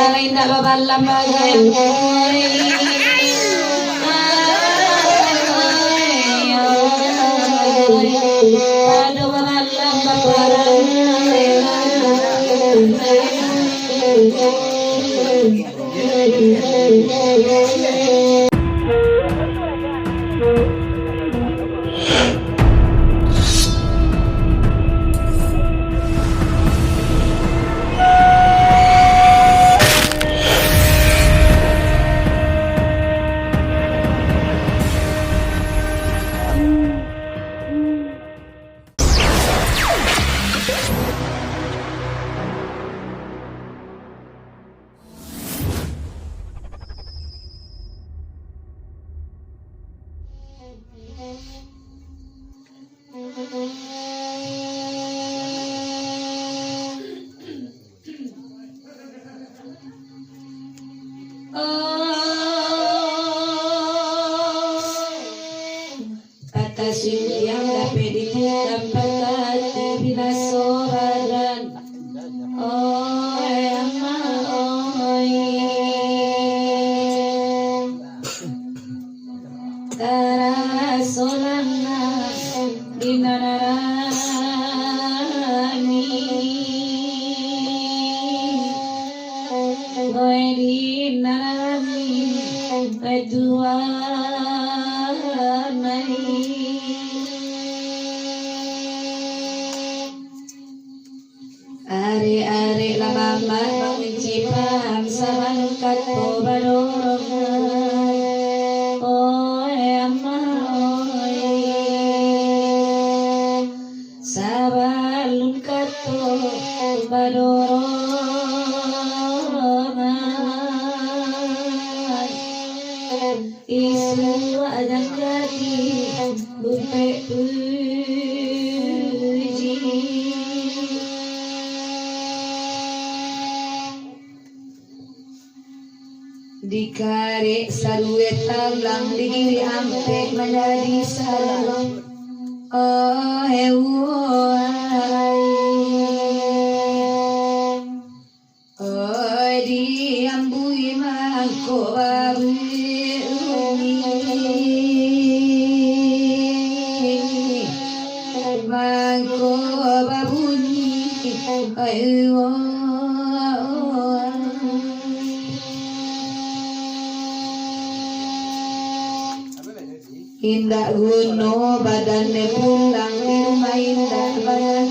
Indah babalam bagai aduh babalam babarang atas yang dapat didapatkan bila sobaran tarasolana dinarani dinarani kedua are lamambat pangcipang samanungkat po badorongan sabalungkat po badorongan isu adang kati bupe puji dikare saluetan lang digiri ampe menjadi salam diambui mangko babuni mangko babuni indah guno badannya pulang di rumah indah badan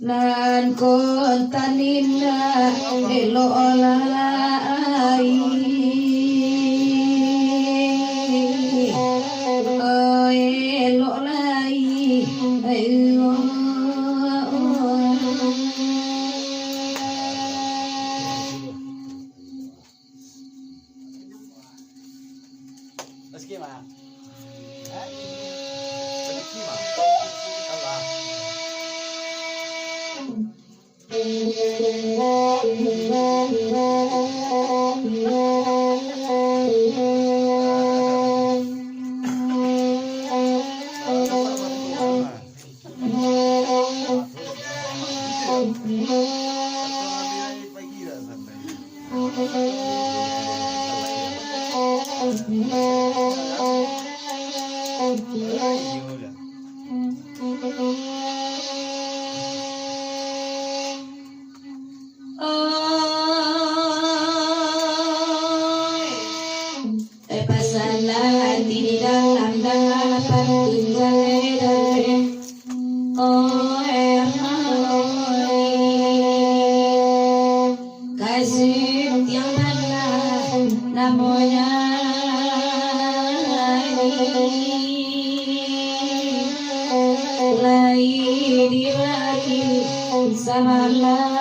nan kontan indah elo olai elo olai Meski mah, meski mah, Allah. Kasih yang mana namanya lagi dilagi sama Allah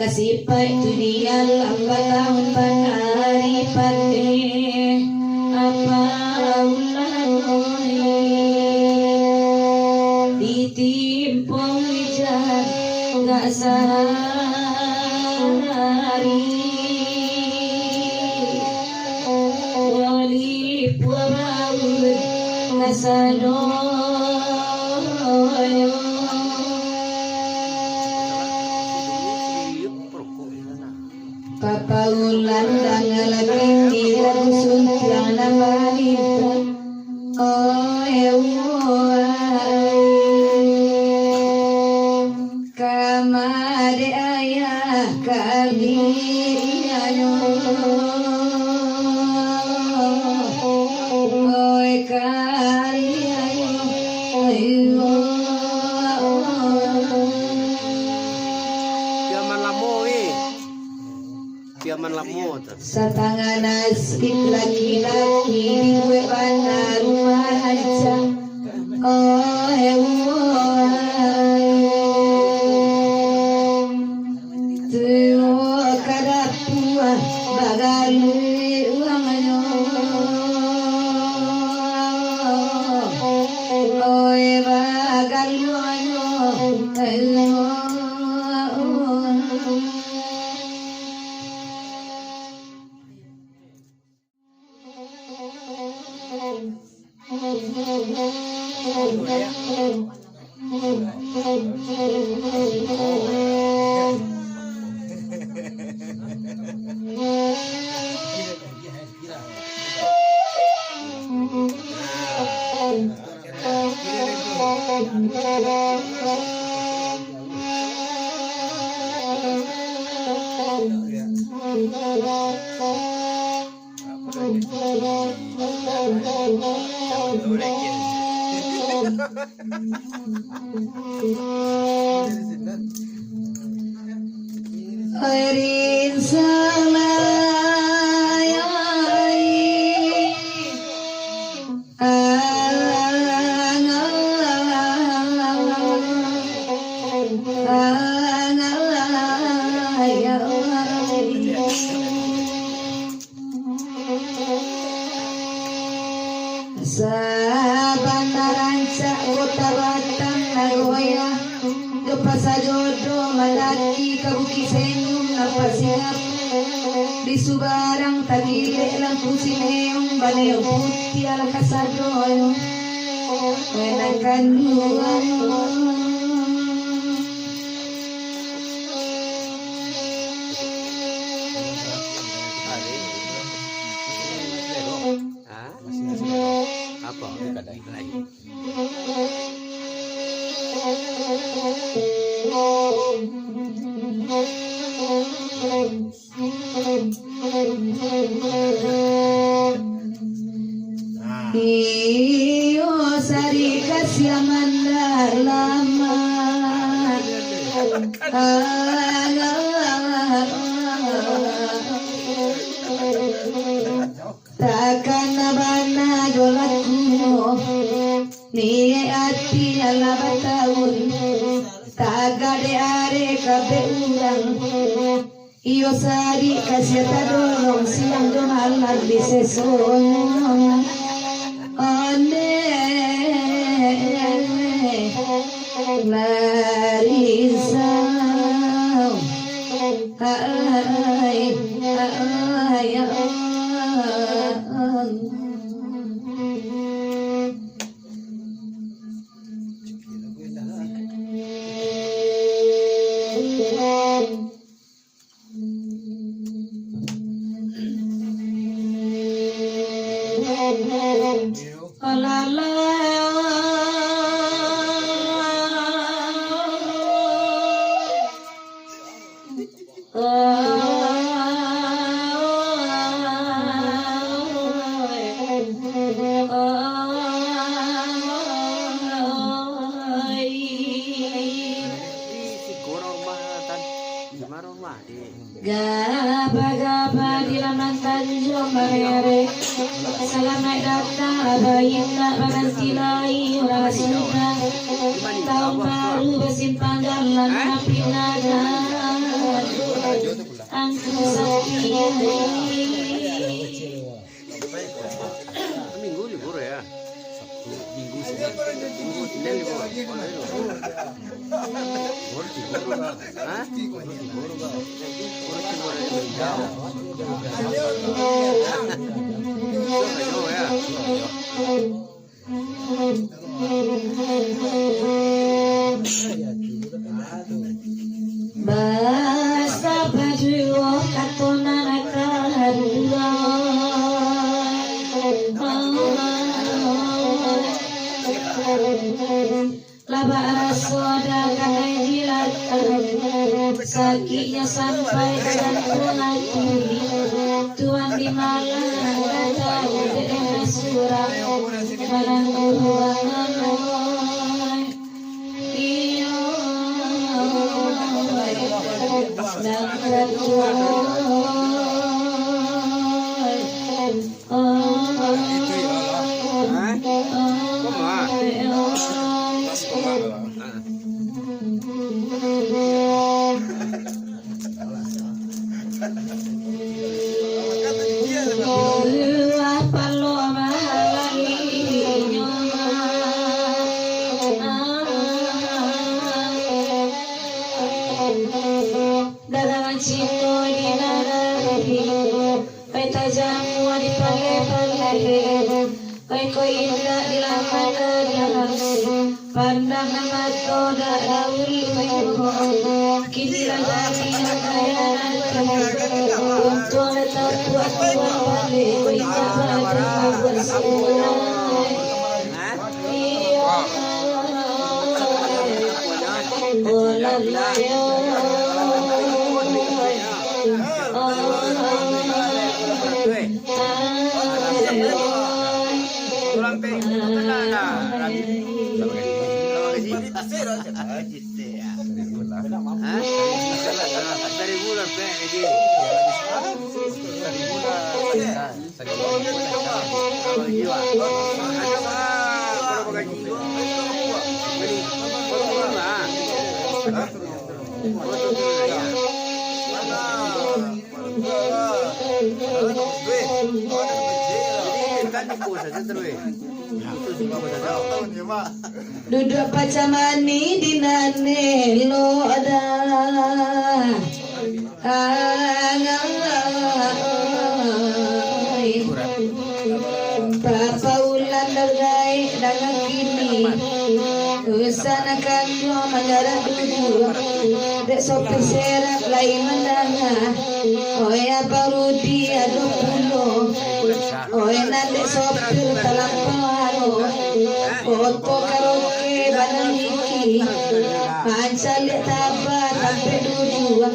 kasih itu dia lambat tahun hari pakai apa ditimpung hujan gak sehari sadoyo papaulan dangalaging lagu suntiang namanita kamade ayah kaliayo Piaman lamo sa tanganas laki-laki di gue bana rumah aja tuh kada tua bagali uangnya bagali uangnya Rin salayai Sabanaranca kota Batang Nagoya Gepasa jodoh malaki kabuki senyum napasiap di Subarang tagile lampu sineong baneo putih ala kasadoyo menangkan apa kadang lagi iyo sari kasih mandar lama takkan nabana jolaku ni ati alaba tahun tagade are kabe urang iyo sari kasih tadolong siang domalar di seson ane Larissa Gapa di laman Tanjung Marere salam naik datang abayin tak makan silai orang cinta tahun baru bersimpan dalam api naga angku sapi minggu libur ya Sabtu minggu Senin libur Basta baju katonan kahadura laba rasoda kanai jilat sakitnya sampai jantung hati Tuhan di malam kata udah surah barang ruangan iyo nak dagangan cito di narahi kay tajamu di pale-pale kay indah di laman pandang mata daul kini lagi kayanan untuk letak buat balik kay indah bersama duduk pacamani di nane lo ada Papa ulan dargai dengan kini usana kanyo manjara dulu dek sopir serap lain mendanga oya parudi ado pulo oya nande sopir talamparo oto karaoke banang iki pancalik taba sampai dulu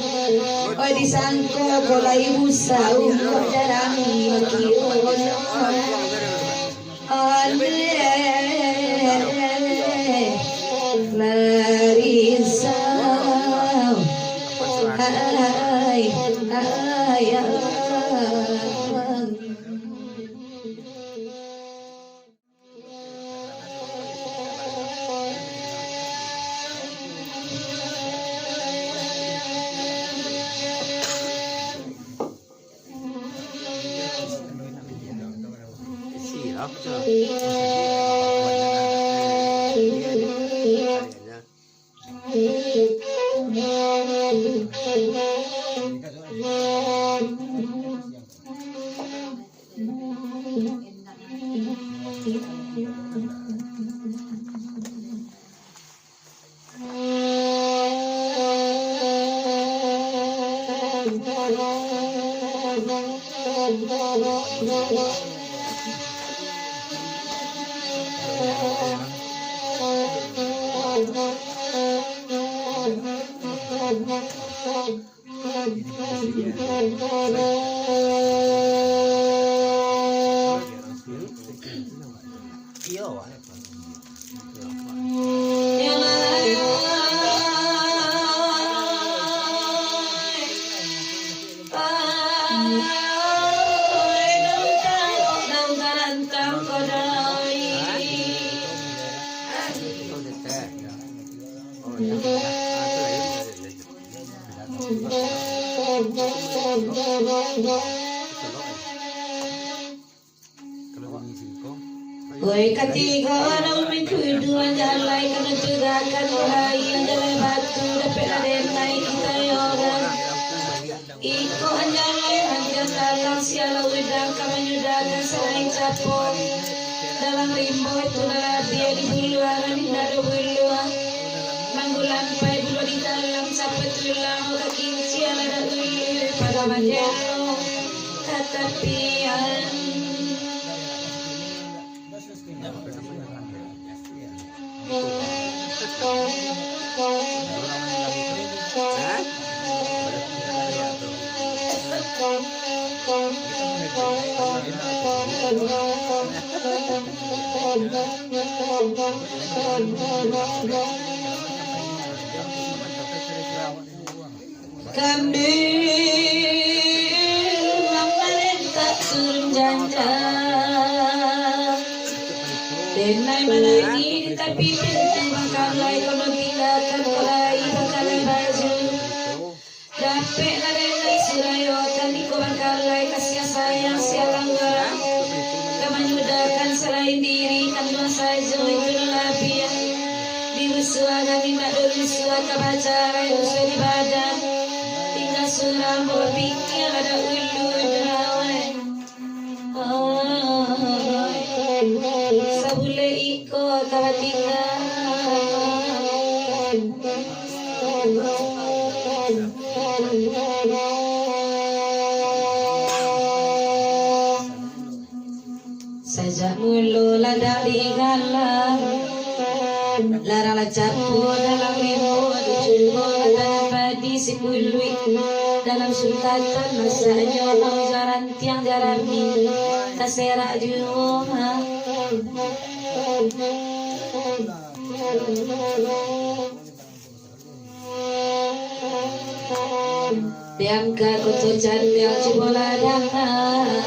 oy disangko bola ibu sau jarangi makiono Marisau ay Oi katiga orang mengkuduan jalai kena curakan lain dalam batu dapat ada naik kita orang iko anjalai anjal dalam sialau wedang kamenyudakan selain capong dalam sialang rimbo itu dia di buluan dado buluan manggulan pai bulu di dalam sampai tulang kaki siala dan ulu pada majelo katapian kami memerintah turun janda denai menagi tapi pintu bangkalai kalau tidak terkulai bangkalai baju dapet larenai surayo tadi ko bangkalai kasih sayang sialang garang kemanyudakan selain diri kandung saja itu labian dirusua kami tak dirusua kebacara usai di badan tinggal suram berpikir ada ulu dawan sabule iko kabatika sajak mulu lada di galang larang capu dalam ribu diculmo dalam padi si pului dalam sultatan masa nyolong jaran tiang jarami taserak jumah diangkat kotor cantik cibola dangak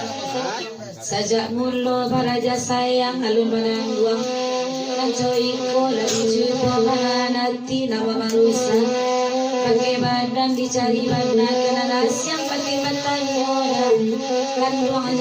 sajak mulu baraja sayang alun menangguang Joiko lagi jupo nanti nawa manusia pakai badan dicari badan kena nasi yang pakai batanya kan ruang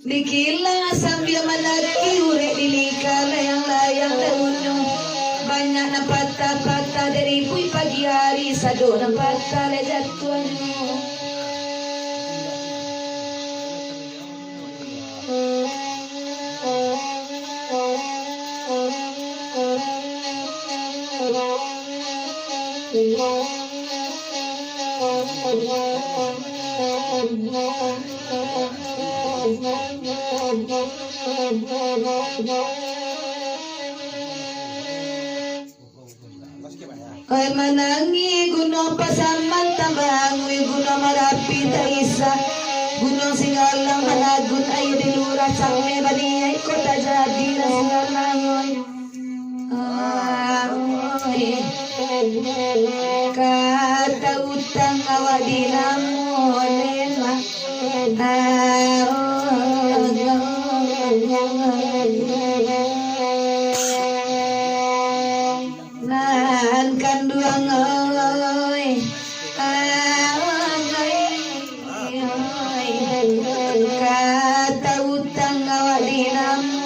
Dikilang sambil menari urek dilika layang-layang daunnya banyak na patah-patah dari bui pagi hari sado na patah lejat tuannya Kay manangi gunung pasaman tambangui gunung marapi taisa gunung singalang managun ayo dilurat sampai baniai kota jadi na singalangoy kata utang awak dinamonen nan kanduang oi kata utang awak dinamonen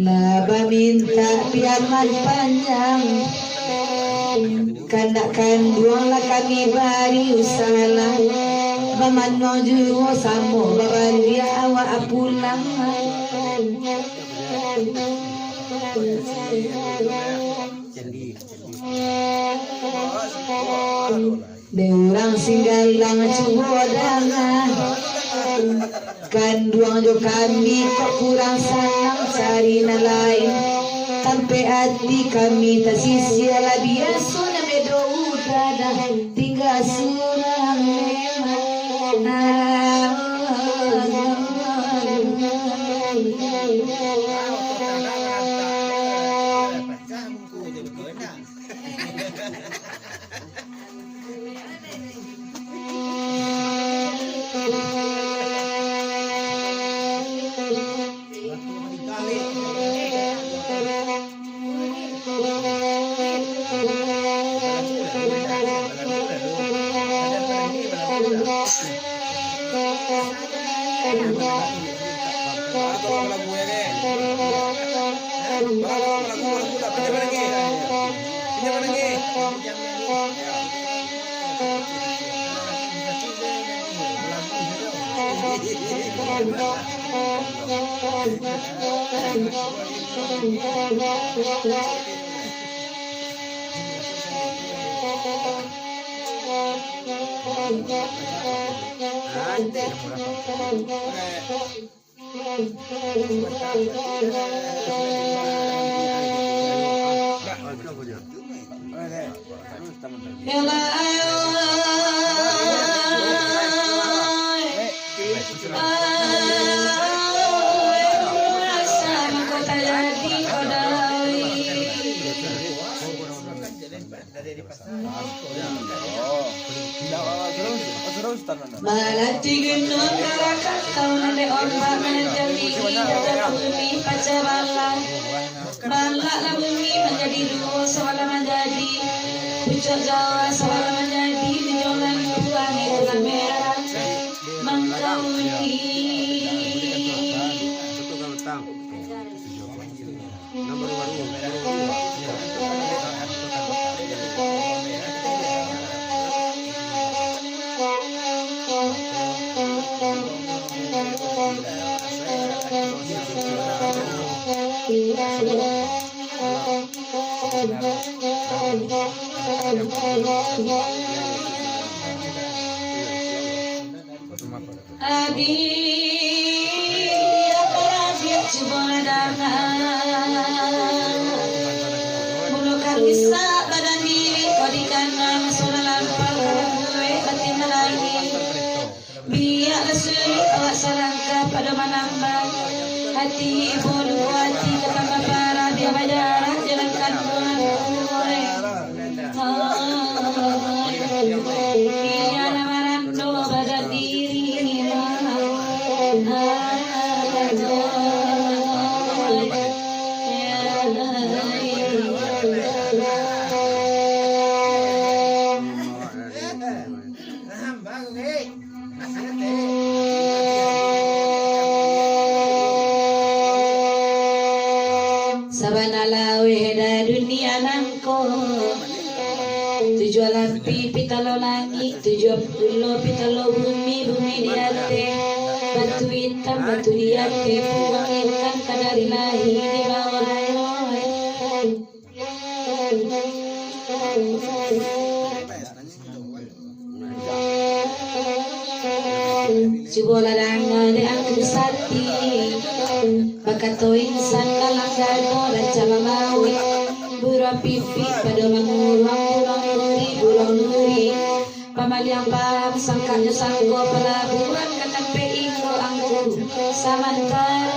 Laba minta piaman panjang kandak kanduang lah kami bari usaha Zaman noju samo baralia wa apulang. Deurang singgalang cubodangan kanduang jo kami kok kurang sanang cari na lain sampai hati kami tasisi ala biasa na bedo udada tinggal surang Malati gunung karakat tahun de ombak menjadi dalam bumi pacabala balaklah bumi menjadi dua sewala menjadi pucuk Jawa sewala menjadi tujuan bulan bulan merah mengkauni Adi apalagi cubadana mulukan bisa badan diri kodikana masuna lampau gue hati melagi biar lesui awak sarangka pada manambang hati ibu dua hati ketambah parah dia bajarak jalankan gue dia lamaran doa badan diri Sabana weda dunia nangko tujuan lampi pitalo langit tujuan pulau pitalo bumi bumi di ate batu hitam batu di ate buang ikan kadari lahi di bawah Cibola danga de angku sati bakato insan kalang gado dan calamawi burung pipi pada burung nuri pamaliang paham sangkanya sanggo pelabuhan kata peingo angku samantara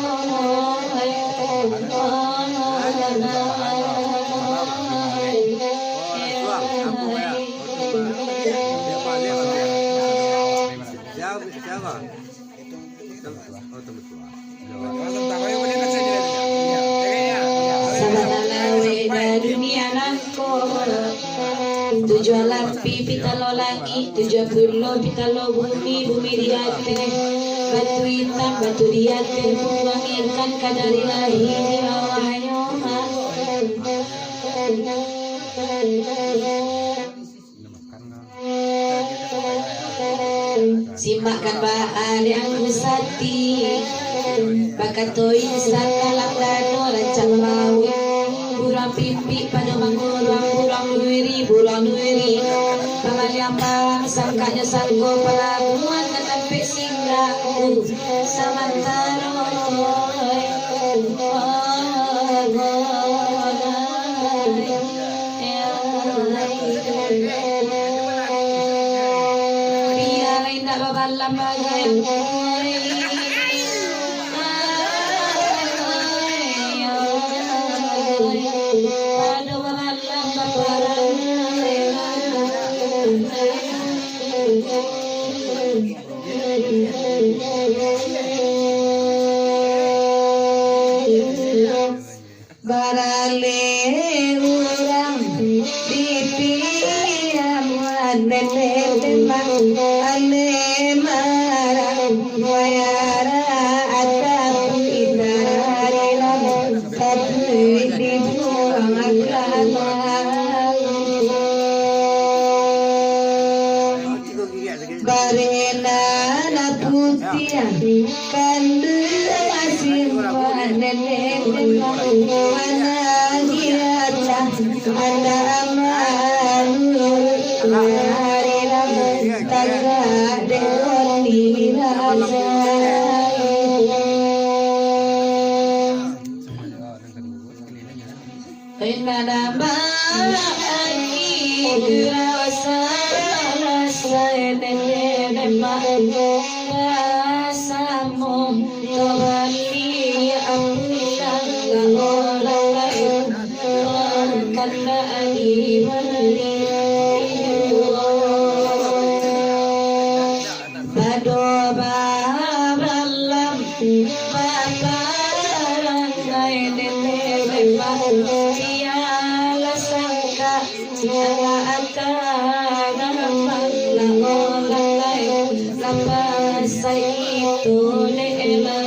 tujuan lampi pitalo langit tujuan pulau pitalo bumi bumi di ate batu hitam batu di ate buang ikan kadari lahi di bawah nyoma simakkan bahan yang kusati bakatoi sakalang dano rancang lawi burang pipi pada mangurang burang nuiri pangaliambang sangkanya sanggo pelabuhan ketempe singgaku samantara biar indah babalam bagai barale urang dipiam wanene ale marang wayara atapu idare tapi dibuang agama barena na putian kandu asin wanene wanagiyata ana amalu harira taga dewani raja inna ma ikrawasa sayene ma samu tawali amrilan laorai karena ani mali bado babalam babaran gaine tiala sangka tiala akana mala olai lepas itu lela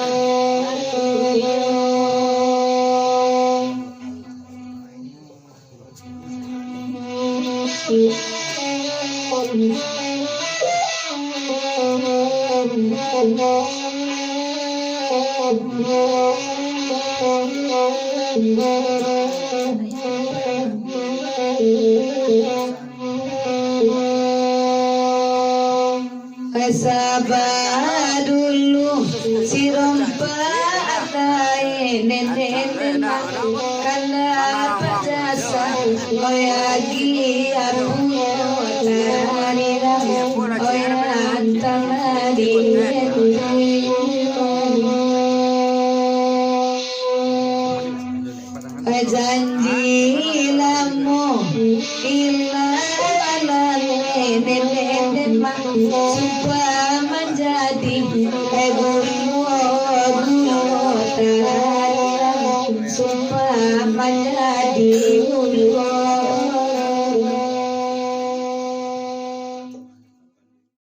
sabar dulu si rompak nenek karena jasa oyagi aku larira oyantang janji lamu ilah nenek supaya menjadi guru supaya menjadi guru